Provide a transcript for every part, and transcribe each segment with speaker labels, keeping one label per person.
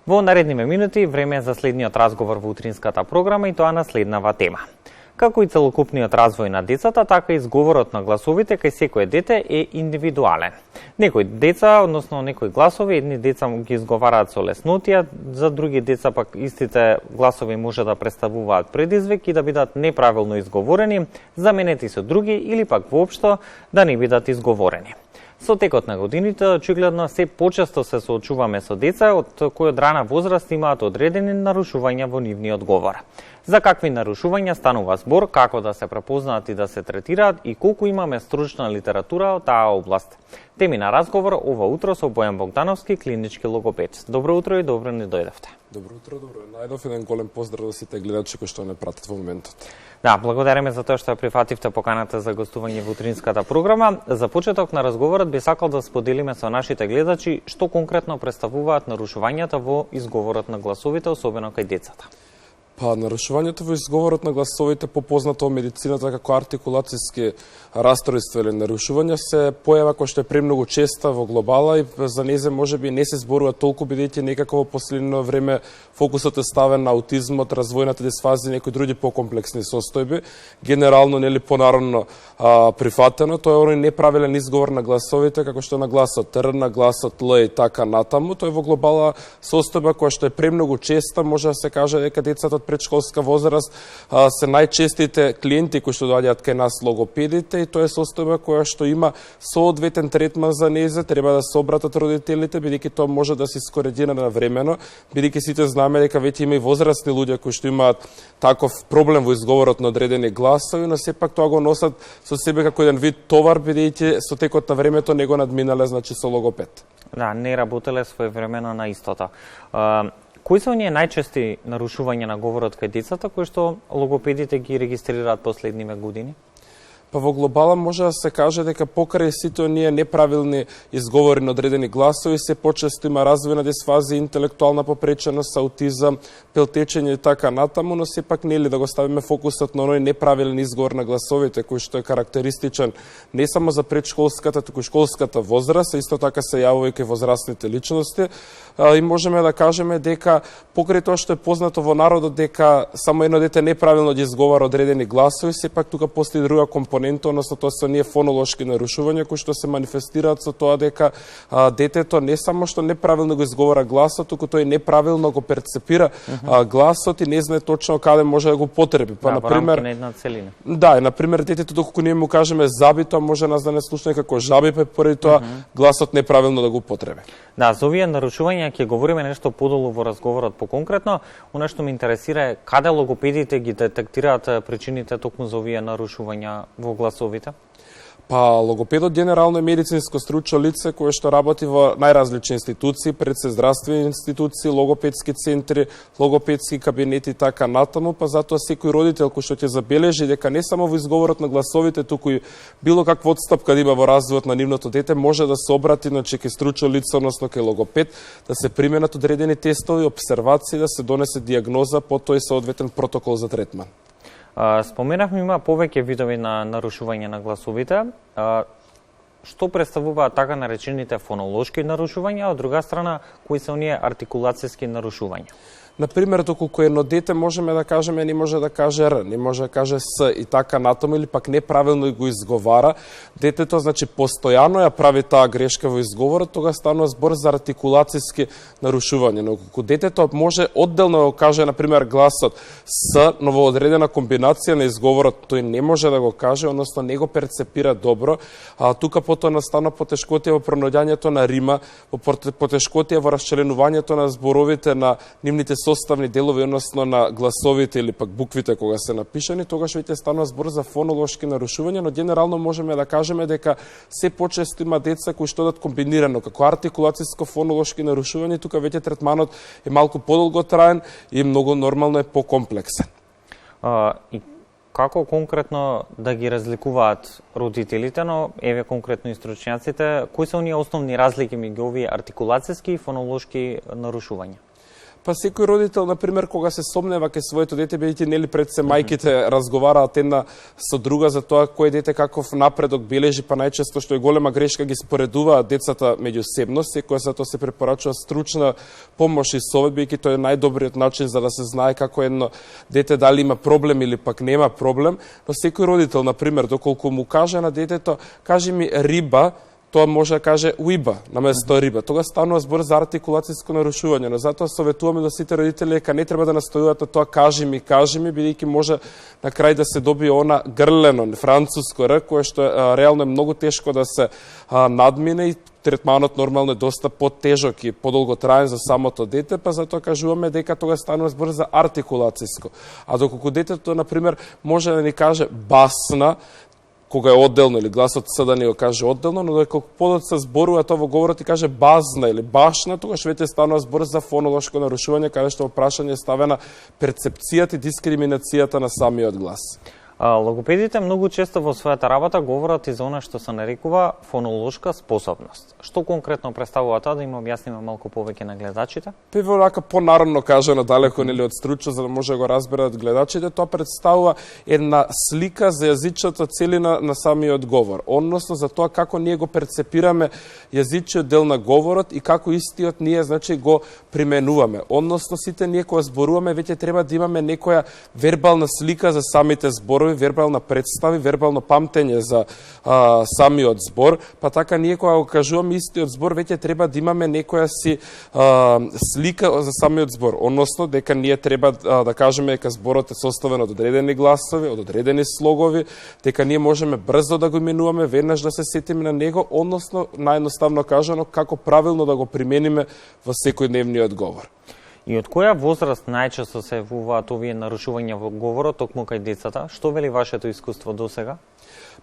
Speaker 1: Во наредниве минути време е за следниот разговор во утринската програма и тоа на следнава тема. Како и целокупниот развој на децата, така и изговорот на гласовите кај секое дете е индивидуален. Некои деца, односно некои гласови, едни деца ги изговараат со леснотија, за други деца пак истите гласови може да представуваат предизвик и да бидат неправилно изговорени, заменети со други или пак воопшто да не бидат изговорени. Со текот на годините, очигледно се почесто се соочуваме со деца од кои од рана возраст имаат одредени нарушувања во нивниот говор. За какви нарушувања станува збор, како да се препознаат и да се третираат и колку имаме стручна литература од таа област. Теми на разговор ова утро со Бојан Богдановски, клинички логопед. Добро утро и добро ни дојдовте.
Speaker 2: Добро утро, добро. Најдов еден голем поздрав за сите гледачи кои што не пратат во моментот.
Speaker 1: Да, благодариме за тоа што прифативте поканата за гостување во утринската програма. За почеток на разговорот би сакал да споделиме со нашите гледачи што конкретно представуваат нарушувањата во изговорот на гласовите, особено кај децата.
Speaker 2: Па, нарушувањето во изговорот на гласовите, попознато во медицината како артикулациски расстройства или нарушувања, се појава кој што е премногу честа во глобала и за незе можеби не се зборува толку, бидејќи некако во последно време фокусот е ставен на аутизмот, развојната дисфазија и некои други покомплексни состојби. Генерално, нели понародно прифатено, тоа е оној неправилен изговор на гласовите, како што на гласот Р, на гласот Л и така натаму. Тоа е во глобала состојба која што е премногу честа, може да се каже дека децата од предшколска возраст се најчестите клиенти кои што доаѓаат кај нас логопедите и тоа е состојба која што има соодветен третман за незе, треба да се обратат родителите, бидејќи тоа може да се искоренира навремено, бидејќи сите знаеме дека веќе има и возрастни луѓе кои што имаат таков проблем во изговорот на одредени гласови, но сепак тоа го носат со себе како еден вид товар, бидејќи со текот на времето не го надминале, значи со логопед.
Speaker 1: Да, не работеле своевремено на истото. Кои се оние најчести нарушувања на говорот кај децата кои што логопедите ги регистрираат последниве години?
Speaker 2: Па во глобала може да се каже дека покрај сите оние неправилни изговори на одредени гласови се почесто има развојна дисфазија, интелектуална попреченост, аутизам, пелтечење и така натаму, но сепак нели да го ставиме фокусот на оној неправилен изговор на гласовите кој што е карактеристичен не само за предшколската, туку и школската возраст, а исто така се јавува и кај возрастните личности. И можеме да кажеме дека покрај тоа што е познато во народот дека само едно дете неправилно ги изговара одредени гласови, сепак тука постои друга компонента, односно тоа се оние фонолошки нарушувања кои што се манифестираат со тоа дека детето не само што неправилно го изговара гласот, туку тој неправилно го перцепира гласот и не знае точно каде може да го потреби.
Speaker 1: Па на пример на една целина.
Speaker 2: Да, на пример детето доколку ние му кажеме заби, тоа може нас да не слушне како жаби, па поради тоа гласот неправилно да го потреби.
Speaker 1: Да, за овие нарушувања ќе говориме нешто подолу во разговорот поконкретно. Она што ме интересира е каде логопедите ги детектираат причините токму за овие нарушувања во гласовите?
Speaker 2: Па, логопедот генерално е медицинско стручно лице кое што работи во најразлични институции, пред се здравствени институции, логопедски центри, логопедски кабинети и така натаму, па затоа секој родител кој што ќе забележи дека не само во изговорот на гласовите, туку и било каква отстапка да има во развојот на нивното дете, може да се обрати кај стручно лице, односно кај логопед, да се применат одредени тестови, обсервации, да се донесе дијагноза, потоа и соодветен протокол за третман.
Speaker 1: Споменавме има повеќе видови на нарушување на гласовите. Што представуваат така наречените фонолошки нарушувања, од друга страна, кои се оние артикулацијски нарушувања?
Speaker 2: Например, доколку едно дете можеме да кажеме не може да каже Р, не може да каже С и така натаму или пак неправилно го изговара, детето значи постојано ја прави таа грешка во изговорот, тога станува збор за артикулацијски нарушување. Но кога детето може одделно да го каже на пример гласот С, но во одредена комбинација на изговорот тој не може да го каже, односно не го перцепира добро, тука потоа настана потешкотија во пронаоѓањето на рима, потешкотија во расчленувањето на зборовите на нивните составни делови, односно на гласовите или пак буквите кога се напишани, тогаш веќе станува збор за фонолошки нарушувања, но генерално можеме да кажеме дека се почесто има деца кои што одат комбинирано како артикулацијско фонолошки нарушување, тука веќе третманот е малку подолготраен и многу нормално е покомплексен.
Speaker 1: И како конкретно да ги разликуваат родителите, но еве конкретно и стручњаците, кои се оние основни разлики меѓу овие артикулацијски и фонолошки нарушувања?
Speaker 2: Па секој родител, на пример, кога се сомнева кај своето дете, бидејќи нели пред се мајките разговараат една со друга за тоа кој дете каков напредок бележи, па најчесто што е голема грешка ги споредуваат децата меѓусебно, секоја за тоа се препорачува стручна помош и совет, бидејќи тоа е најдобриот начин за да се знае како едно дете дали има проблем или пак нема проблем, но секој родител, на пример, доколку му каже на детето, кажи ми риба, тоа може да каже уиба наместо риба. Тога станува збор за артикулацијско нарушување, но затоа советуваме до сите родители дека не треба да настојуват на тоа кажи ми, бидејќи може на крај да се добие она грлено француско р, кое што реално е многу тешко да се надмине и третманот нормално е доста потежок и подолготраен за самото дете, па затоа кажуваме дека тога станува збор за артикулацијско. А доколку детето, на пример, може да ни каже басна, кога е одделно или гласот С да не го каже одделно, но доколку подот се зборува тоа во говорот и каже базна или башна, тогаш веќе станува збор за фонолошко нарушување, каде што во прашање е ставена перцепцијата и дискриминацијата на самиот глас.
Speaker 1: Логопедите многу често во својата работа говорат и за она што се нарекува фонолошка способност. Што конкретно представува тоа, да им објасниме малку повеќе на гледачите?
Speaker 2: Пиво рака понародно кажано, далеко нели од стручно, за да може да го разберат гледачите, тоа представува една слика за јазичната целина на самиот говор, односно за тоа како ние го перцепираме јазичниот дел на говорот и како истиот ние значи го применуваме. Односно сите ние кога зборуваме веќе треба да имаме некоја вербална слика за самите зборови, вербална представи, вербално памтење за самиот збор, па така ние кога го кажуваме истиот збор, веќе треба да имаме некоја си слика за самиот збор, односно дека ние треба да кажеме дека зборот е составен од одредени гласови, од одредени слогови, дека ние можеме брзо да го именуваме, веднаш да се сетиме на него, односно наједноставно кажано како правилно да го примениме во секојдневниот говор.
Speaker 1: И од која возраст најчесто се јавуваат овие нарушувања во говорот токму кај децата? Што вели вашето искуство досега?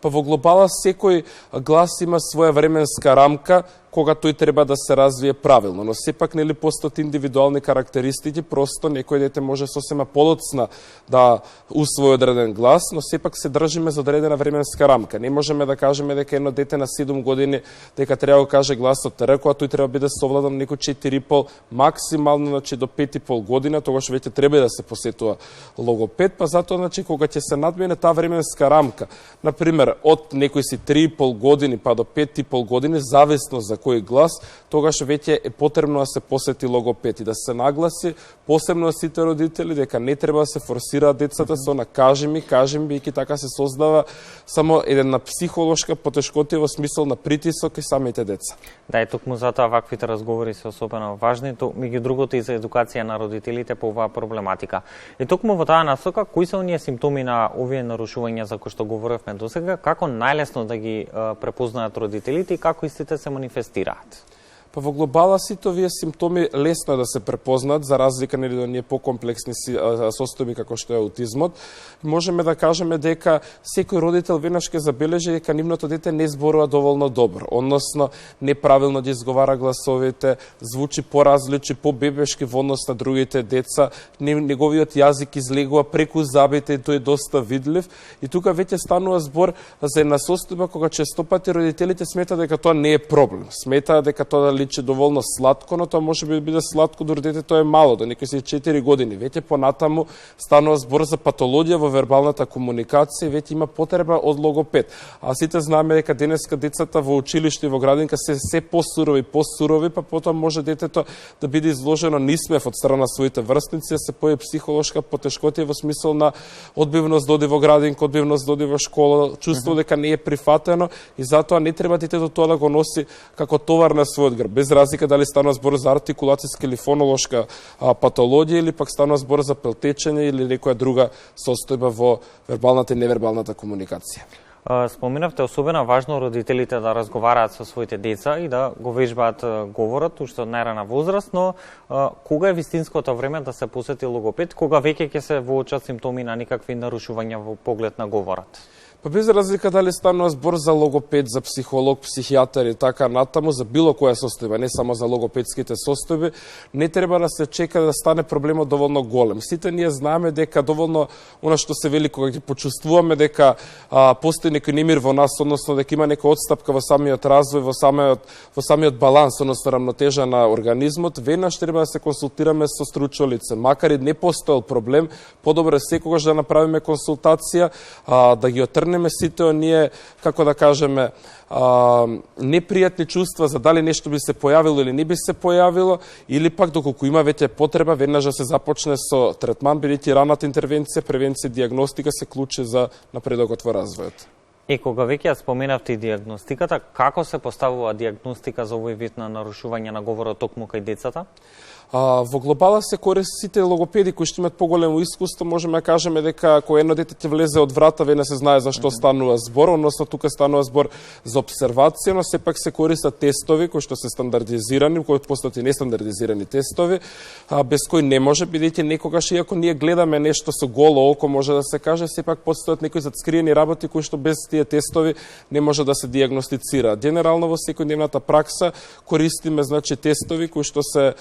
Speaker 2: Па во глобала секој глас има своја временска рамка кога тој треба да се развие правилно, но сепак нели постојат индивидуални карактеристики, просто некој дете може сосема подоцна да усвои одреден глас, но сепак се држиме за одредена временска рамка. Не можеме да кажеме дека едно дете на 7 години дека треба да каже гласот Р, кога тој треба да биде совладан некој 4,5, максимално значи до 5,5 година, тогаш веќе треба да се посетува логопед, па затоа значи кога ќе се надмине таа временска рамка, на пример од некој си 3,5 години па до 5,5 години, зависно за кој глас, тогаш веќе е потребно да се посети логопед и да се нагласи, посебно сите родители, дека не треба да се форсираат децата со на кажи ми, бидејќи така се создава само една психолошка потешкотија во смисол на притисок и самите деца.
Speaker 1: Да, и токму затоа ваквите разговори се особено важни, меѓу другото и за едукација на родителите по оваа проблематика. И токму во таа насока, кои се оние симптоми на овие нарушувања за кои што говоревме досега, како најлесно да ги препознаат родителите и како истите се манифестираат?
Speaker 2: Па во глобала сите овие симптоми лесно да се препознаат, за разлика нели до оние покомплексни состојби како што е аутизмот. Можеме да кажеме дека секој родител веднаш ќе забележи дека нивното дете не зборува доволно добро, односно неправилно ги изговара гласовите, звучи поразлични, побебешки во однос на другите деца, неговиот јазик излегува преку забите и тој е доста видлив. И тука веќе станува збор за една состојба кога честопати родителите сметаат дека тоа не е проблем, сметаат дека тоа личи доволно сладко, но тоа може би биде сладко дори детето е мало, до некои си 4 години. Веќе понатаму станува збор за патологија во вербалната комуникација, веќе има потреба од логопед. А сите знаеме дека денеска децата во училиште и во градинка се посурови, па потоа може детето да биде изложено нисмев од страна на своите врсници, да се појави психолошка потешкотија во смисол на одбивност да оди во градинка, одбивност да оди во школа, чувство дека не е прифатено и затоа не треба детето тоа да го носи како товар на својот грб. Без разлика дали станува збор за артикулацијска или фонолошка патологија или пак станува збор за пелтечење или некоја друга состојба во вербалната и невербалната комуникација.
Speaker 1: Споминавте особено важно родителите да разговараат со своите деца и да го вежбаат говорот уште од најрана возраст, но кога е вистинското време да се посети логопед, кога веќе ќе се воочат симптоми на некакви нарушувања во поглед на говорот?
Speaker 2: Па без разлика дали станува збор за логопед, за психолог, психијатар и така натаму, за било која состојба, не само за логопедските состојби, не треба да се чека да стане проблемот доволно голем. Сите ние знаеме дека доволно она што се вели кога ги почувствуваме дека постои некој немир во нас, односно дека има некоја отстапка во самиот развој, во самиот баланс, односно рамнотежа на организмот, веднаш треба да се консултираме со стручно лице. Макар и не постоел проблем, подобро е секогаш да направиме консултација, да ги отрнеме сите оние, како да кажеме, непријатни чувства за дали нешто би се појавило или не би се појавило, или пак доколку има веќе потреба, веднаш да се започне со третман, бидејќи раната интервенција, превенција, диагностика се клучи за напредокот во развојот.
Speaker 1: И кога веќе ја споменавте диагностиката, како се поставува диагностика за овој вид на нарушување на говорот токму кај децата?
Speaker 2: Во глобала се користите логопеди кои што имаат поголемо искуство, можеме да кажеме дека кога едно дете ќе влезе од врата, веднаш се знае за што станува збор, односно тука станува збор за обсервација, но сепак се користат тестови кои што се стандардизирани, кои постојат и нестандардизирани тестови, без кои не може, бидејќи некогаш иако ние гледаме нешто со голо око, може да се каже, сепак постојат некои затскриени работи кои што без тие тестови не може да се диагностицира. Генерално во секојдневната пракса користиме значи тестови кои што се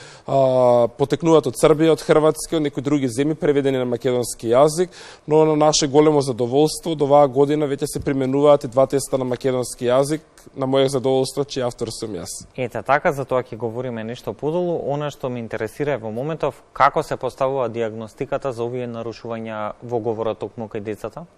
Speaker 2: потекнуваат од Србија, од Хрватска, од некои други земји, преведени на македонски јазик, но на наше големо задоволство, до оваа година веќе се применуваат и два теста на македонски јазик, на моје задоволство, чиј автор сум јас.
Speaker 1: Ете така, за тоа ќе говориме нешто подолу. Она што ме интересира е во моментов како се поставува диагностиката за овие нарушувања во говорот токму кај децата?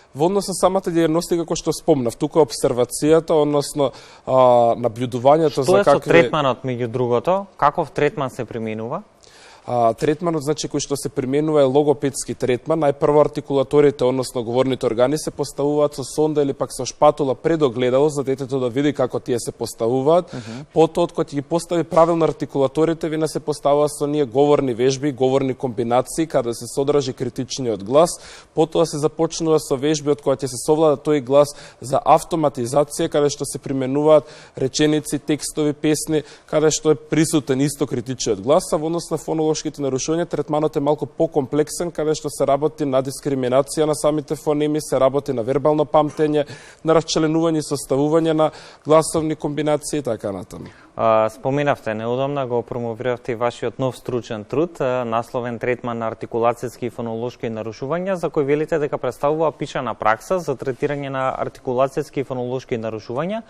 Speaker 2: Во однос на самата диагностика, кој што спомнав, тука обсервацијата, односно наблюдувањето за какви...
Speaker 1: Што е со третманот, меѓу другото? Каков третман се применува?
Speaker 2: Третманот, значи, кој што се применува е логопедски третман. Најпрво артикулаторите, односно говорните органи, се поставуваат со сонда или пак со шпатула пред огледало, за детето да види како тие се поставуваат. Потоа, кога ќе ги постави правилно артикулаторите, вина се поставува со ние говорни вежби, говорни комбинации, каде се содржи критичниот глас. Потоа се започнува со вежби од која ќе се совлада тој глас за автоматизација, каде што се применуваат реченици, текстови, песни, каде што е присутен исто критичниот глас, а во однос на фонолошките нарушувања, третманот е малку покомплексен, каде што се работи на дискриминација на самите фонеми, се работи на вербално памтење, на расчленување и составување на гласовни комбинации и така натаму.
Speaker 1: Споменавте неодамна, го промовиравте вашиот нов стручен труд, насловен третман на артикулацијски и фонолошки нарушувања, за кој велите дека представува пишана пракса за третирање на артикулацијски и фонолошки нарушувања.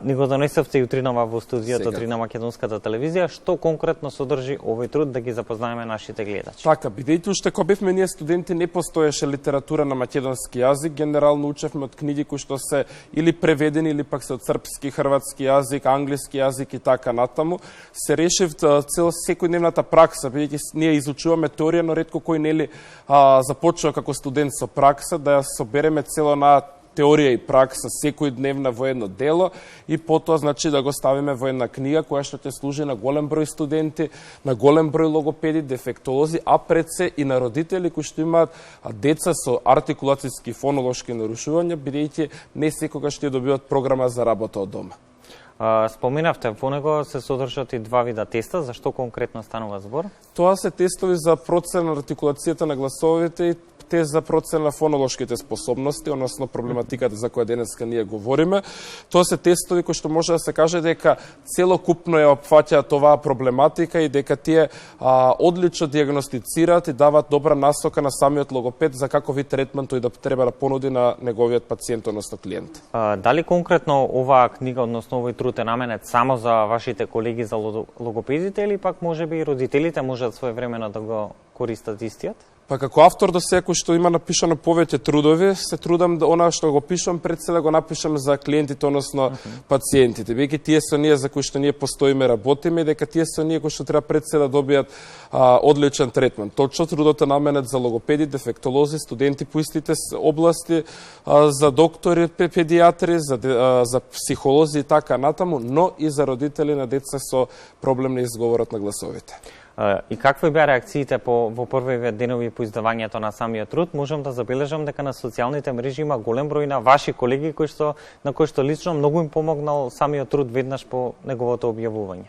Speaker 1: Ни го донесовте јутринава во студиото 3 на македонската телевизија. Што конкретно содржи овој труд, да ги запознаеме нашите гледачи?
Speaker 2: Така, бидејќи уште кога бевме ние студенти не постоеше литература на македонски јазик, генерално учевме од книги кои што се или преведени или пак се од српски, хрватски јазик, англиски јазик и така натаму, се решив цел секојдневната пракса, бидејќи ние изучуваме теорија, но ретко кој нели започува како студент со пракса, да ја собереме цело на теорија и пракса секојдневна во едно дело и потоа значи да го ставиме во една книга која што ќе служи на голем број студенти, на голем број логопеди, дефектолози, а пред се и на родители кои што имаат деца со артикулацијски и фонолошки нарушувања, бидејќи не секогаш ќе добиваат програма за работа од дома.
Speaker 1: Споменавте, во него се содржат и два вида теста, за што конкретно станува збор?
Speaker 2: Тоа се тестови за процена на артикулацијата на гласовите и тест за процена на фонолошките способности, односно проблематиката за која денеска ние говориме. Тоа се тестови кои што може да се каже дека целокупно ја опфаќаат оваа проблематика и дека тие одлично диагностицираат и даваат добра насока на самиот логопед за каков вид третман тој да треба да понуди на неговиот пациент, односно клиент.
Speaker 1: Дали конкретно оваа книга, односно овој труд е наменет само за вашите колеги, за логопедите, или пак можеби и родителите можат своевремено да го користат истиот?
Speaker 2: Па како автор до секој што има напишано повеќе трудови, се трудам да она што го пишам пред се да го напишам за клиентите, односно пациентите. Веќе тие со ние за кои што ние постоиме, работиме, дека тие со ние кои што треба пред се да добијат одличен третман. Точно трудот е наменет за логопеди, дефектолози, студенти по истите области, за доктори, педиатри, за психолози и така натаму, но и за родители на деца со проблем на изговорот на гласовите.
Speaker 1: И какви беа реакциите во првиве денови по издавањето на самиот труд? Можам да забележам дека на социјалните мрежи има голем број на ваши колеги на кои што лично многу им помогнал самиот труд веднаш по неговото објавување.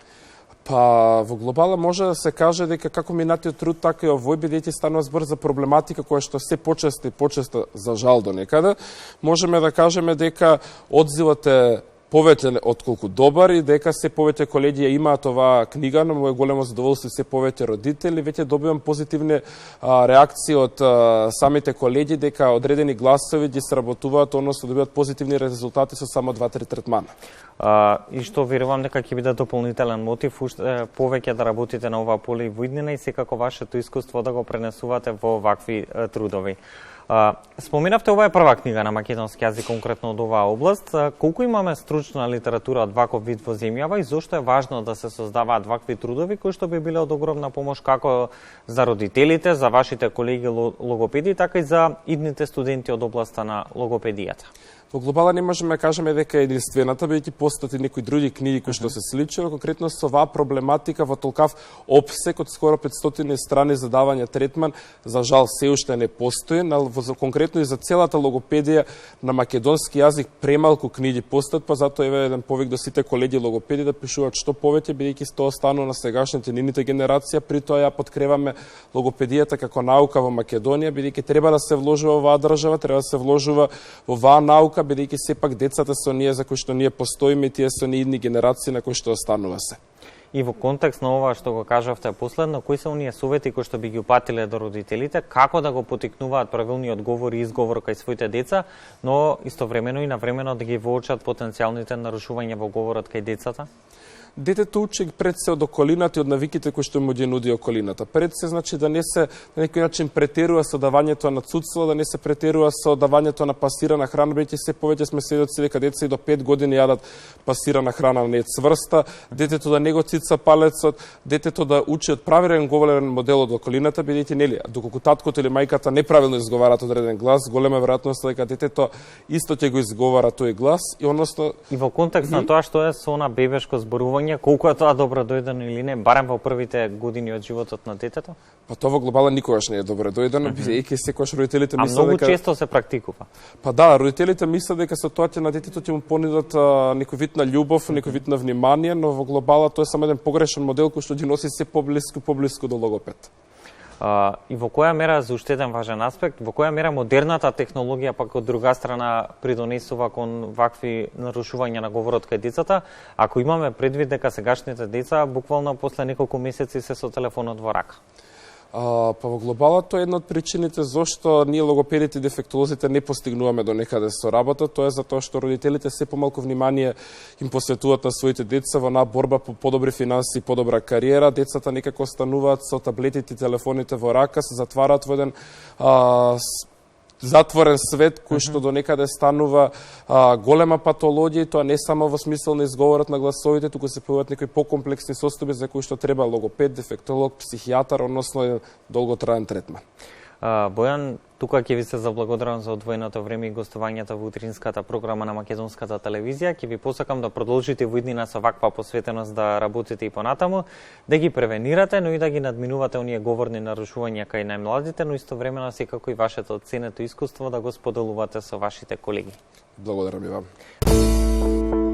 Speaker 2: Па во глобала може да се каже дека како минатиот труд, така и овој, бидејќи станува збор за проблематика која што се почесто и почесто за жал до некаде, можеме да кажеме дека одзивот е повеќе отколку добар и дека се повеќе колеги ја имаат оваа книга, но моје големо задоволство се повеќе родители. Веќе добивам позитивни реакции од самите колеги дека одредени гласови ги сработуваат, односно добиваат позитивни резултати со само 2-3 третмана.
Speaker 1: И што верувам дека ќе биде дополнителен мотив уште повеќе да работите на оваа поле и во иднина и секако вашето искуство да го пренесувате во вакви трудови. Споменавте, ова е прва книга на македонски јазик конкретно од оваа област. Колку имаме стручна литература од ваков вид во земјава и зошто е важно да се создаваат вакви трудови кои што би биле од огромна помош како за родителите, за вашите колеги логопеди, така и за идните студенти од областа на логопедијата?
Speaker 2: Во глобала не можеме да кажеме дека е единствената, бидејќи постојат и некои други книги кои што се слични, конкретно со оваа проблематика во толкав опсек од скоро 500 страни за давање третман, за жал се уште не постои, конкретно и за целата логопедија на македонски јазик премалку книги постојат, па затоа еве еден повик до сите колеги логопеди да пишуваат што повеќе, бидејќи тоа останува на сегашните нините генерација, при тоа ја подкрепаме логопедијата како наука во Македонија, бидејќи треба да се вложува во оваа држава, треба да се вложува во оваа наука, бидејќи сепак децата со ние за кои што ние постоиме, тие со ние идни генерации на кои што останува се.
Speaker 1: И во контекст на ова што го кажавте последно, кои се оние совети кои што би ги упатиле до родителите, како да го потикнуваат правилниот говор и изговор кај своите деца, но истовремено и навремено да ги воочат потенцијалните нарушувања во говорот кај децата?
Speaker 2: Детето учи пред се од околината и од навиките кои што му ги нуди околината. Пред се значи да не се на некој начин претерува со давањето на цуцла, да не се претерува со давањето на пасирана храна, бидејќи се повеќе сме сведоци дека деца и до 5 години јадат пасирана храна, не е цврста, детето да не го цица палецот, детето да учи од правилен говорен модел од околината, бидејќи нели, доколку таткото или мајката неправилно изговарат одреден глас, голема веројатност дека детето исто ќе го изговара тој глас и односно
Speaker 1: и во контекст на тоа што е со она бебешко зборување, колку е тоа добро дојдено или не, барем во првите години од животот на детето?
Speaker 2: Па тоа во глобала никогаш не е добро дојдено, бидејќи секогаш родителите мислат дека...
Speaker 1: А многу често се практикува.
Speaker 2: Па да, родителите мислат дека со тоа ќе на детето ќе му понудат некој вид на љубов, некој вид на внимание, но во глобала тоа е само еден погрешен модел кој што ги носи се поблиску до логопед.
Speaker 1: И во која мера, за уште еден важен аспект, во која мера модерната технологија пак од друга страна придонесува кон вакви нарушувања на говорот кај децата, ако имаме предвид дека сегашните деца буквално после неколку месеци се со телефонот во рака?
Speaker 2: Па во глобала тоа е една од причините зошто ние логопедите и дефектолозите не постигнуваме до некаде со работа, тоа е затоа што родителите се помалку внимание им посветуваат на своите деца во на борба по подобри финанси и подобра кариера. Децата некако остануваат со таблетите и телефоните во рака, се затвараат во еден затворен свет кој што до некаде станува голема патологија, тоа не само во смисол на изговорот на гласовите, туку се појавуваат некои покомплексни состојби за кои што треба логопед, дефектолог, психијатар, односно долготраен третман.
Speaker 1: Бојан, тука ќе ви се заблагодарам за одвоеното време и гостувањето во утринската програма на Македонската телевизија. Ќе ви посакам да продолжите во иднина со ваква посветеност да работите и понатаму, да ги превенирате, но и да ги надминувате оние говорни нарушувања кај најмладите, но истовремено секако и вашето ценето искуство да го споделувате со вашите колеги.
Speaker 2: Благодарам и вам.